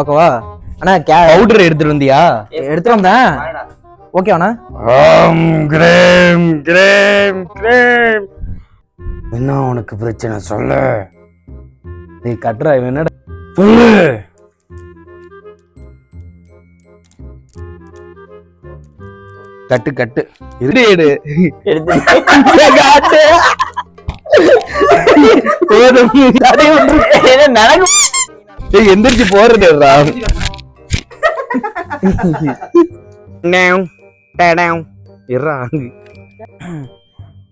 ஓகேவா அண்ணா பவுடர் எடுத்துட்டு வந்தியா? எடுத்துட்டு வந்தேன். ஓகேவாண்ணா? என்ன உனக்கு பிரச்சனை சொல்லு. நீ கட்டுறா என்னடா சொல்லு. கட்டு கட்டு எடு எந்திரிச்சு போறது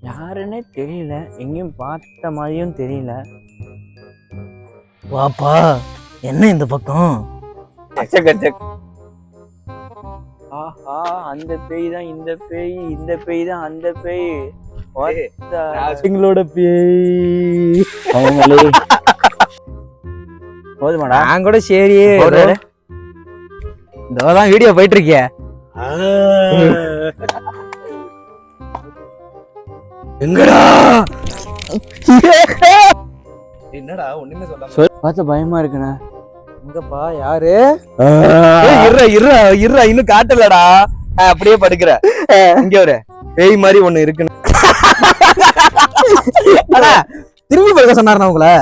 யாருன்னே தெரியல, எங்கேயும் பார்த்த மாதிரியும் தெரியல. வாப்பா என்ன இந்த பக்கம்? ஆஹா, அந்த பேய் தான் இந்த பேய், இந்த பேய் தான் அந்த பேய். எங்களோட பேய் போதுமாடா? நான் கூட சரி இதோதான் வீடியோ போயிட்டு இருக்கிய. எங்கடா என்னடா ஒண்ணுமே சொல்ல பார்த்த பயமா இருக்குண்ணா. எங்கப்பா யாரு? இருறா இன்னும் காட்டலடா. அப்படியே படுக்கிற இங்க ஒரு பேய் மாதிரி ஒண்ணு இருக்குன்னு திரும்பி படுக்க சொன்னாருண்ணா உங்களை.